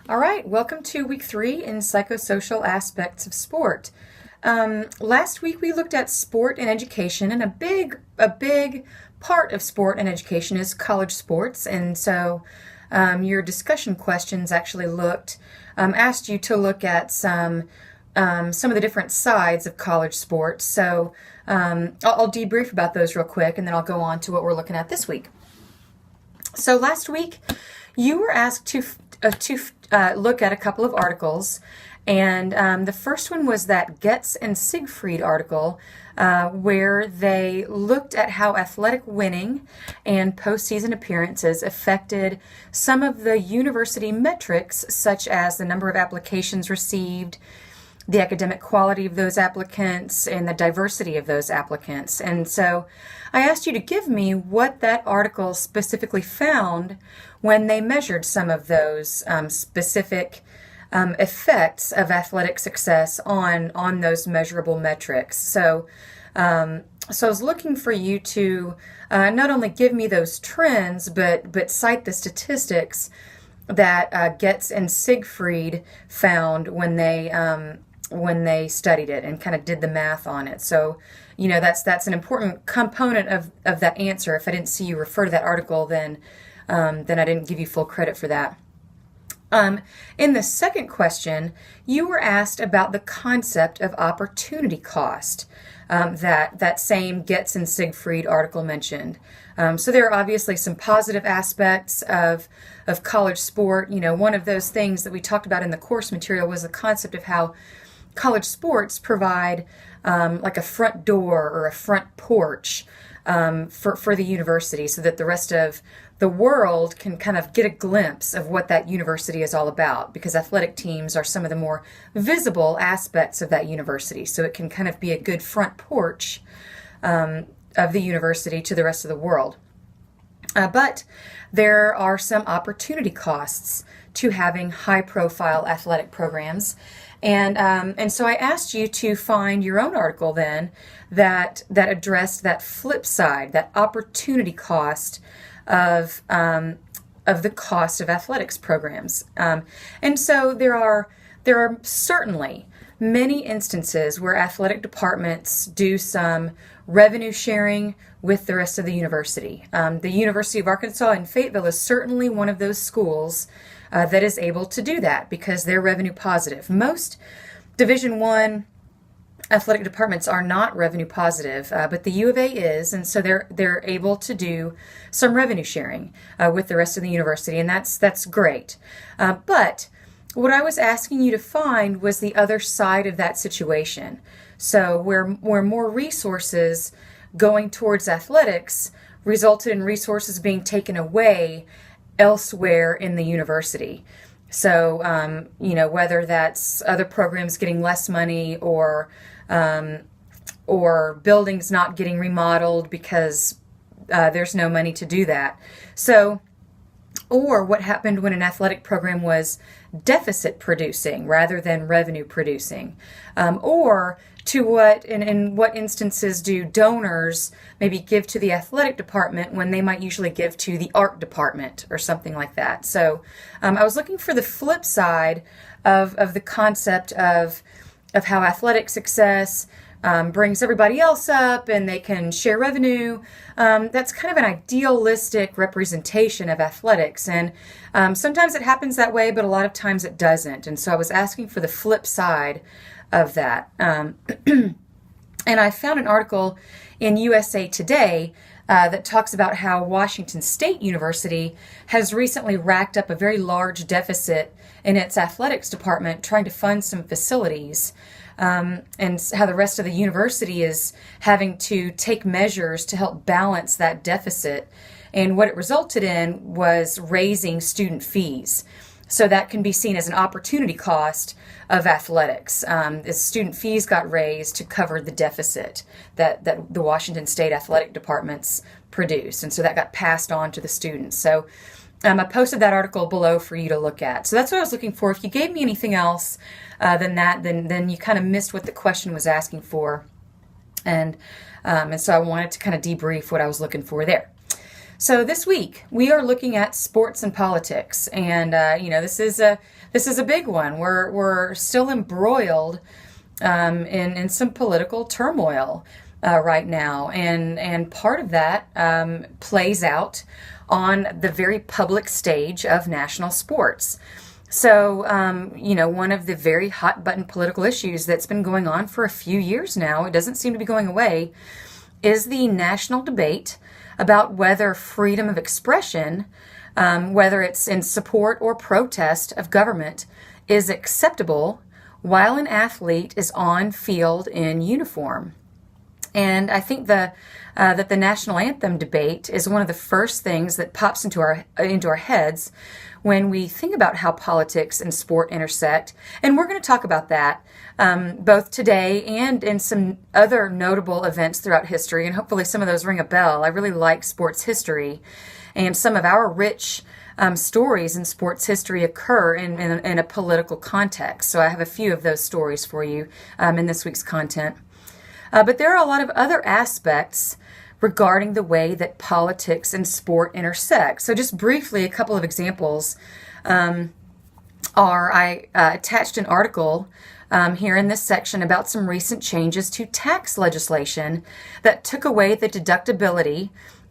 All right, welcome to week 3 in psychosocial aspects of sport. Last week we looked at sport and education, and a big part of sport and education is college sports. And so your discussion questions actually asked you to look at some of the different sides of college sports. So I'll debrief about those real quick, and then I'll go on to what we're looking at this week. So last week, you were asked to look at a couple of articles, and the first one was that Getz and Siegfried article, where they looked at how athletic winning and postseason appearances affected some of the university metrics, such as the number of applications received, the academic quality of those applicants, and the diversity of those applicants. And so I asked you to give me what that article specifically found when they measured some of those specific effects of athletic success on those measurable metrics. So I was looking for you to not only give me those trends, but cite the statistics that Getz and Siegfried found when they studied it and kind of did the math on it. So, that's an important component of that answer. If I didn't see you refer to that article, then I didn't give you full credit for that. In the second question, you were asked about the concept of opportunity cost that same Getz and Siegfried article mentioned. So there are obviously some positive aspects of college sport. One of those things that we talked about in the course material was the concept of how college sports provide like a front door or a front porch for the university, so that the rest of the world can kind of get a glimpse of what that university is all about, because athletic teams are some of the more visible aspects of that university. So it can kind of be a good front porch of the university to the rest of the world. But there are some opportunity costs to having high-profile athletic programs. And so I asked you to find your own article then that addressed that flip side, that opportunity cost of the cost of athletics programs. And so there are certainly many instances where athletic departments do some revenue sharing with the rest of the university. The University of Arkansas in Fayetteville is certainly one of those schools that is able to do that because they're revenue positive. Most Division I athletic departments are not revenue positive, but the U of A is, and so they're able to do some revenue sharing with the rest of the university, and that's great. But what I was asking you to find was the other side of that situation. So where more resources going towards athletics resulted in resources being taken away elsewhere in the university. So, whether that's other programs getting less money or buildings not getting remodeled because there's no money to do that. So, or what happened when an athletic program was deficit producing rather than revenue producing, or to in what instances do donors maybe give to the athletic department when they might usually give to the art department or something like that. So I was looking for the flip side of the concept of how athletic success brings everybody else up and they can share revenue. That's kind of an idealistic representation of athletics. And sometimes it happens that way, but a lot of times it doesn't. And so I was asking for the flip side of that. And I found an article in USA Today that talks about how Washington State University has recently racked up a very large deficit in its athletics department trying to fund some facilities. And how the rest of the university is having to take measures to help balance that deficit. And what it resulted in was raising student fees. So that can be seen as an opportunity cost of athletics. As student fees got raised to cover the deficit that the Washington State athletic departments produce. And so that got passed on to the students. So I posted that article below for you to look at. So that's what I was looking for. If you gave me anything else than that, then you kind of missed what the question was asking for. And so I wanted to kind of debrief what I was looking for there. So this week we are looking at sports and politics, and this is a big one. We're still embroiled in some political turmoil right now, and part of that plays out on the very public stage of national sports. So, one of the very hot button political issues that's been going on for a few years now, it doesn't seem to be going away, is the national debate about whether freedom of expression, whether it's in support or protest of government, is acceptable while an athlete is on field in uniform. And I think that the national anthem debate is one of the first things that pops into our heads when we think about how politics and sport intersect. And we're going to talk about that both today and in some other notable events throughout history. And hopefully some of those ring a bell. I really like sports history, and some of our rich stories in sports history occur in a political context. So I have a few of those stories for you in this week's content. But there are a lot of other aspects regarding the way that politics and sport intersect. So just briefly, a couple of examples I attached an article here in this section about some recent changes to tax legislation that took away the deductibility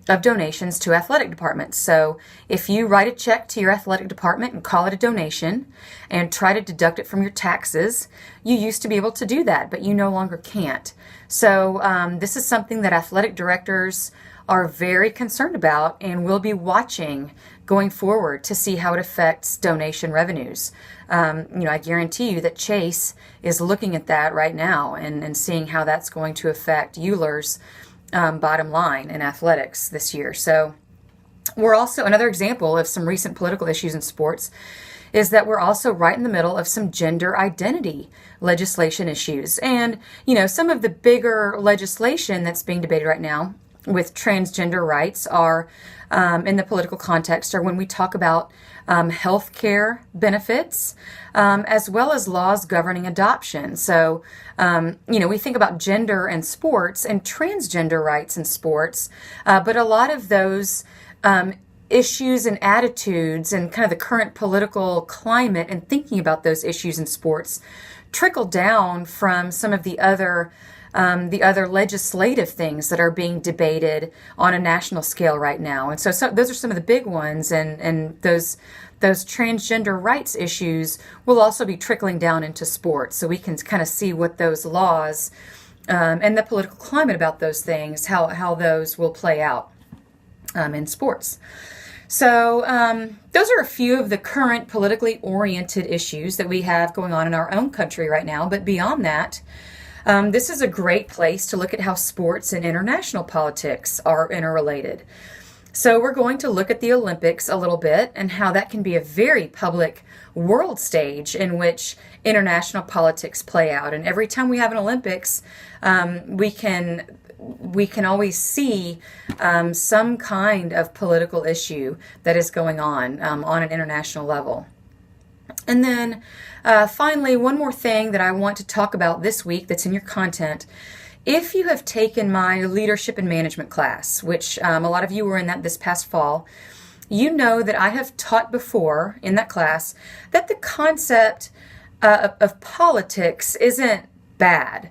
of donations to athletic departments. So if you write a check to your athletic department and call it a donation and try to deduct it from your taxes, you used to be able to do that, but you no longer can't. So this is something that athletic directors are very concerned about and will be watching going forward to see how it affects donation revenues. I guarantee you that Chase is looking at that right now and seeing how that's going to affect Euler's bottom line in athletics this year. So we're also, another example of some recent political issues in sports is that we're also right in the middle of some gender identity legislation issues. And, some of the bigger legislation that's being debated right now with transgender rights are in the political context, or when we talk about health care benefits, as well as laws governing adoption. So, we think about gender and sports and transgender rights in sports, but a lot of those issues and attitudes and kind of the current political climate and thinking about those issues in sports trickle down from some of the other legislative things that are being debated on a national scale right now. And so those are some of the big ones, and those transgender rights issues will also be trickling down into sports. So we can kind of see what those laws and the political climate about those things, how those will play out in sports. So those are a few of the current politically oriented issues that we have going on in our own country right now. But beyond that, this is a great place to look at how sports and international politics are interrelated. So we're going to look at the Olympics a little bit and how that can be a very public world stage in which international politics play out. And every time we have an Olympics, we can always see some kind of political issue that is going on an international level. And then finally, one more thing that I want to talk about this week that's in your content. If you have taken my leadership and management class, which a lot of you were in that this past fall, you know that I have taught before in that class that the concept of politics isn't bad.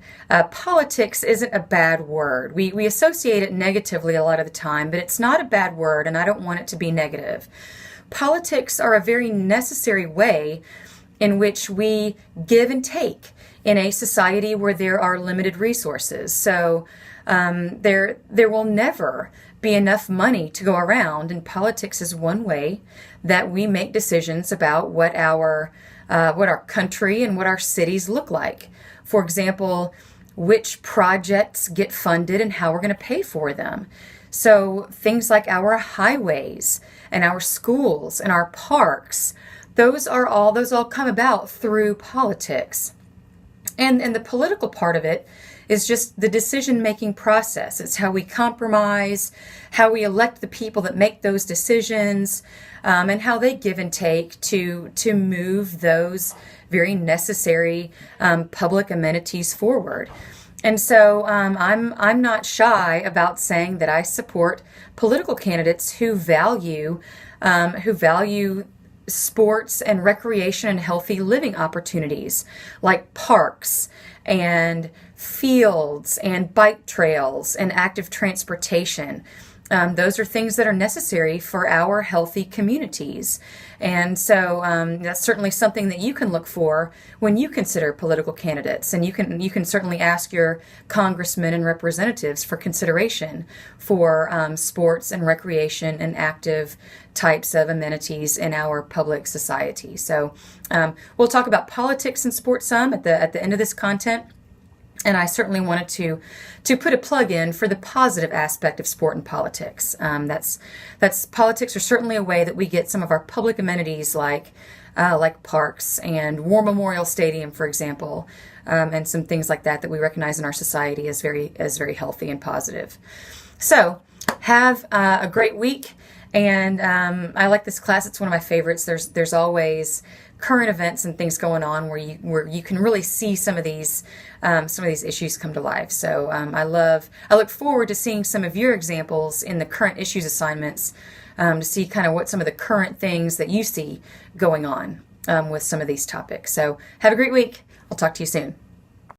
Politics isn't a bad word. We associate it negatively a lot of the time, but it's not a bad word, and I don't want it to be negative. Politics are a very necessary way in which we give and take in a society where there are limited resources. So there will never be enough money to go around, and politics is one way that we make decisions about what our country and what our cities look like. For example, which projects get funded and how we're going to pay for them. So things like our highways and our schools and our parks, those all come about through politics. And the political part of it is just the decision-making process. It's how we compromise, how we elect the people that make those decisions, and how they give and take to move those very necessary public amenities forward. And so I'm not shy about saying that I support political candidates who value sports and recreation and healthy living opportunities like parks and fields and bike trails and active transportation. Those are things that are necessary for our healthy communities. And so that's certainly something that you can look for when you consider political candidates. And you can certainly ask your congressmen and representatives for consideration for sports and recreation and active types of amenities in our public society. So we'll talk about politics and sports some at the end of this content. And I certainly wanted to put a plug in for the positive aspect of sport and politics. That's politics are certainly a way that we get some of our public amenities like parks and War Memorial Stadium, for example, and some things like that we recognize in our society as very healthy and positive. So have a great week. And I like this class. It's one of my favorites. There's always current events and things going on where you can really see some of these issues come to life. So I look forward to seeing some of your examples in the current issues assignments to see kind of what some of the current things that you see going on with some of these topics. So have a great week. I'll talk to you soon.